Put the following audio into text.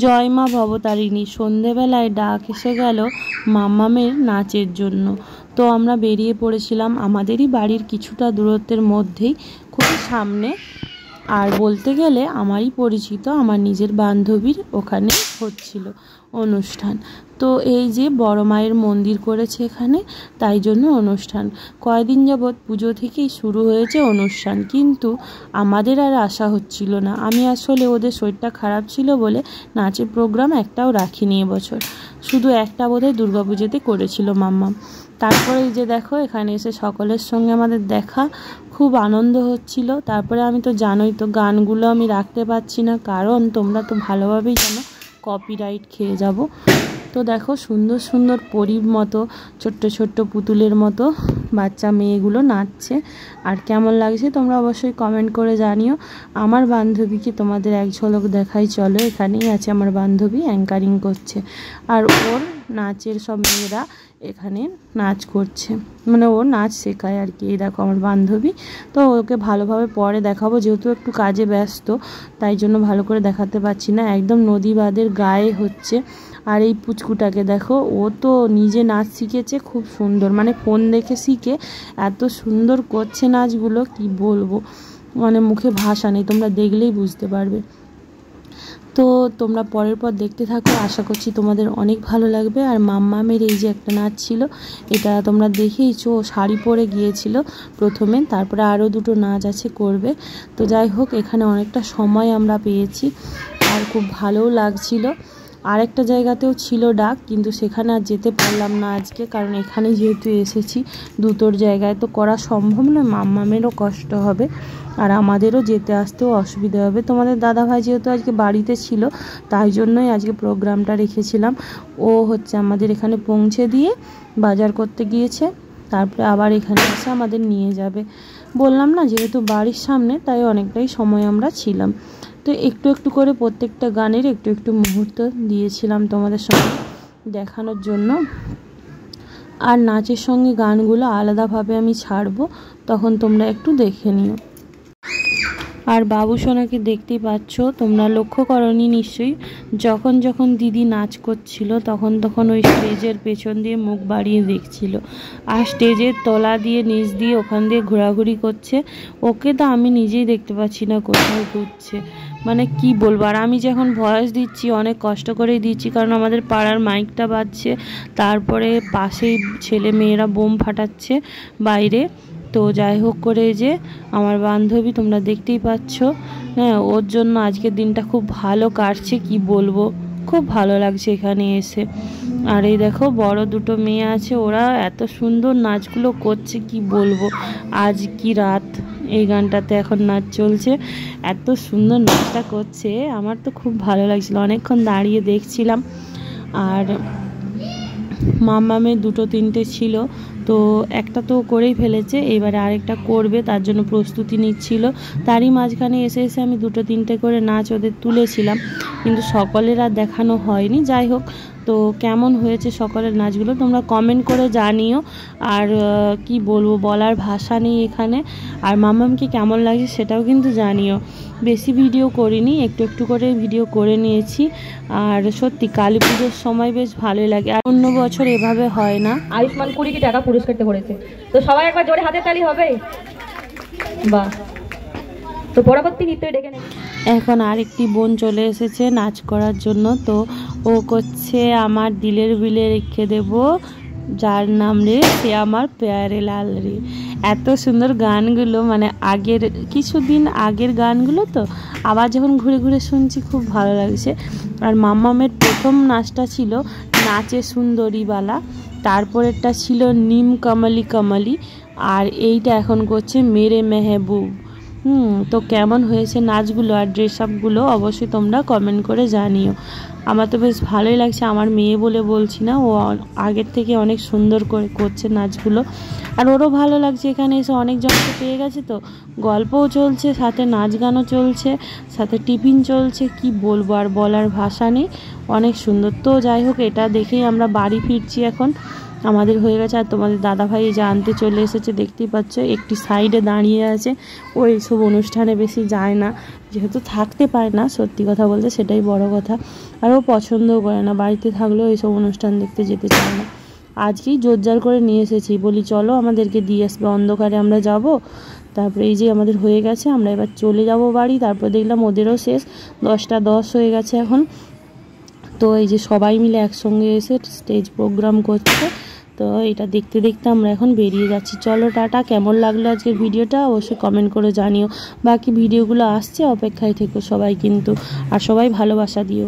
জয় মা ভবতারিণী। সন্ধেবেলায় ডাক এসে গেল মাম্মামের নাচের জন্য। তো আমরা বেরিয়ে পড়েছিলাম আমাদেরই বাড়ির কিছুটা দূরত্বের মধ্যেই, খুবই সামনে। আর বলতে গেলে আমারই পরিচিত, আমার নিজের বান্ধবীর ওখানে হচ্ছিল অনুষ্ঠান। তো এই যে বড় মায়ের মন্দির করেছে এখানে, তাই জন্য অনুষ্ঠান। কয়েকদিন যাবৎ পুজো থেকেই শুরু হয়েছে অনুষ্ঠান, কিন্তু আমাদের আর আসা হচ্ছিল না। আমি আসলে ওদের শরীরটা খারাপ ছিল বলে নাচের প্রোগ্রাম একটাও রাখিনি এবছর, শুধু একটা বোধহয় দুর্গাপুজোতে করেছিল মাম্মাম। তারপরে এই যে দেখো এখানে এসে সকলের সঙ্গে আমাদের দেখা, খুব আনন্দ হচ্ছিল। তারপরে আমি তো জানোই তো, গানগুলো আমি রাখতে পারছি না, কারণ তোমরা তো ভালোভাবেই জানো কপিরাইট খেয়ে যাব। তো দেখো সুন্দর সুন্দর পরীর মতো ছোট্ট ছোট্ট পুতুলের মতো বাচ্চা মেয়েগুলো নাচছে। আর কেমন লাগছে তোমরা অবশ্যই কমেন্ট করে জানিও। আমার বান্ধবীকে তোমাদের এক ঝলক দেখাই, চলো। এখানেই আছে আমার বান্ধবী, অ্যাঙ্কারিং করছে, আর ওর নাচের সব মেয়েরা এখানে নাচ করছে, মানে ও নাচ শেখায় আর কি। এই দেখো আমার বান্ধবী। তো ওকে ভালোভাবে পরে দেখাবো, যেহেতু একটু কাজে ব্যস্ত, তাই জন্য ভালো করে দেখাতে পারছি না। একদম নদী বাঁধের গায়ে হচ্ছে। আর এই পুচকুটাকে দেখো, ও তো নিজে নাচ শিখেছে খুব সুন্দর, মানে ফোন দেখে শিখে এত সুন্দর করছে নাচগুলো, কি বলবো, মানে মুখে ভাষা নেই, তোমরা দেখলেই বুঝতে পারবে। তো তোমরা পরের পর দেখতে থাকো, আশা করছি তোমাদের অনেক ভালো লাগবে। আর মাম্মামের এই যে একটা নাচ ছিল, এটা তোমরা দেখেইছো, শাড়ি পরে গিয়েছিল প্রথমে, তারপরে আরও দুটো নাচ আছে করবে। তো যাই হোক, এখানে অনেকটা সময় আমরা পেয়েছি আর খুব ভালোও লাগছিল। আরেকটা জায়গাতেও ছিল ডাক, কিন্তু সেখানে আর যেতে পারলাম না আজকে, কারণ এখানে যেহেতু এসেছি দুটোর জায়গায় তো করা সম্ভব নয়, মাম্মামেরও কষ্ট হবে আর আমাদেরও যেতে আসতেও অসুবিধা হবে। তোমাদের দাদাভাই যেহেতু আজকে বাড়িতে ছিল, তাই জন্যই আজকে প্রোগ্রামটা রেখেছিলাম। ও হচ্ছে আমাদের এখানে পৌঁছে দিয়ে বাজার করতে গিয়েছে, তারপরে আবার এখানে এসে আমাদের নিয়ে যাবে। বললাম না, যেহেতু বাড়ির সামনে, তাই অনেকটাই সময় আমরা ছিলাম। তো একটু একটু করে প্রত্যেকটা গানের একটু একটু মুহূর্ত দিয়েছিলাম তোমাদের সঙ্গে দেখানোর জন্য। আর নাচের সঙ্গে গানগুলো আলাদাভাবে আমি ছাড়বো, তখন তোমরা একটু দেখে নিও। আর বাবু সোনাকে দেখতেই পাচ্ছ, তোমরা লক্ষ্য করনি নিশ্চয়ই, যখন যখন দিদি নাচ করছিল তখন তখন ওই স্টেজের পেছন দিয়ে মুখ বাড়িয়ে দেখছিল, আর স্টেজের তলা দিয়ে নিচ দিয়ে ওখান দিয়ে ঘোরাঘুরি করছে। ওকে তো আমি নিজেই দেখতে পাচ্ছি না কোথায় ঘুরছে, মানে কি বলবো। আর আমি যখন ভয়েস দিচ্ছি অনেক কষ্ট করেই দিচ্ছি, কারণ আমাদের পাড়ার মাইকটা বাজছে, তারপরে পাশেই ছেলে মেয়েরা বোম ফাটাচ্ছে বাইরে। তো যাই হোক করে, যে আমার বান্ধবী তোমরা দেখতেই পাচ্ছ, হ্যাঁ, ওর জন্য আজকের দিনটা খুব ভালো কাটছে, কি বলবো, খুব ভালো লাগছে এখানে এসে। আর এই দেখো বড় দুটো মেয়ে আছে, ওরা এত সুন্দর নাচগুলো করছে, কি বলবো। আজ কি রাত, এই গানটাতে এখন নাচ চলছে, এত সুন্দর নাচটা করছে, আমার তো খুব ভালো লাগছিল, অনেকক্ষণ দাঁড়িয়ে দেখছিলাম। আর মাম্মামের দুটো তিনটে ছিল, তো একটা তো করেই ফেলেছে, এবারে আরেকটা করবে, তার জন্য প্রস্তুতি নিচ্ছিল। তারই মাঝখানে এসে এসে আমি দুটো তিনটে করে নাচ ওদের তুলেছিলাম, কিন্তু সকলের আর দেখানো হয়নি। যাই হোক, তো কেমন হয়েছে সকলের নাচগুলো তোমরা কমেন্ট করে জানিও। আর কি বলবো, বলার ভাষা নেই এখানে। আর মাম্মামকে কেমন লাগছে সেটাও কিন্তু জানিও। বেশি ভিডিও করিনি, একটু একটু করে ভিডিও করে নিয়েছি। আর সত্যি কালী পুজোর সময় বেশ ভালোই লাগে, আর অন্য বছর এভাবে হয় না। আয়ুষ্মান 20 টাকা পুরস্কারটা করেছে, তো সবাই একবার জোরে হাতে তালি হবে। বাহ, তো পরবর্তী নৃত্য ডেকে নেই। এখন আরেকটি বোন চলে এসেছে নাচ করার জন্য। তো ও করছে আমার দিলের বিলে রেখে দেব যার নাম রে, সে আমার প্যারে লাল রে। এত সুন্দর গানগুলো, মানে আগের কিছুদিন আগের গানগুলো, তো আবার যখন ঘুরে ঘুরে শুনছি খুব ভালো লাগছে। আর মাম্মামের প্রথম নাচটা ছিল নাচে সুন্দরীবালা, তারপরেরটা ছিল নিম কামালি কামালি, আর এইটা এখন করছে মেরে মেহবুব। তো কেমন হয়েছে নাচগুলো আর ড্রেস আপগুলো অবশ্যই তোমরা কমেন্ট করে জানিও। আমার তো বেশ ভালোই লাগছে, আমার মেয়ে বলে বলছি না, ও আগের থেকে অনেক সুন্দর করে করছে নাচগুলো। আর ওরও ভালো লাগছে, এখানে এসে অনেক জনকে পেয়ে গেছে, তো গল্পও চলছে, সাথে নাচ গানও চলছে, সাথে টিফিন চলছে, কি বলবো, আর বলার ভাষা নেই, অনেক সুন্দর। তো যাই হোক, এটা দেখেই আমরা বাড়ি ফিরছি এখন। আমাদের হয়ে গেছে। আর তোমাদের দাদাভাই যে আনতে চলে এসেছে, দেখতেই পাচ্ছ একটি সাইডে দাঁড়িয়ে আছে। ও এইসব অনুষ্ঠানে বেশি যায় না, যেহেতু থাকতে পারে না, সত্যি কথা বলতে সেটাই বড় কথা। আর ও পছন্দও করে না, বাড়িতে থাকলেও এইসব অনুষ্ঠান দেখতে যেতে চায় না। আজকেই জোরজার করে নিয়ে এসেছি, বলি চলো আমাদেরকে দিয়ে আসবে, অন্ধকারে আমরা যাব। তারপরে এই যে আমাদের হয়ে গেছে, আমরা এবার চলে যাব বাড়ি। তারপর দেখলাম ওদেরও শেষ, 10টা 10 হয়ে গেছে এখন। তো এই যে সবাই মিলে একসঙ্গে এসে স্টেজ প্রোগ্রাম করছে। তো এটা দেখতে দেখতে আমরা এখন বেরিয়ে যাচ্ছি। চলো টাটা। কেমন লাগলো আজকের ভিডিওটা অবশ্যই কমেন্ট করে জানিও। বাকি ভিডিওগুলো আসছে, অপেক্ষায় থেকো সবাই কিন্তু। আর সবাই ভালোবাসা দিও।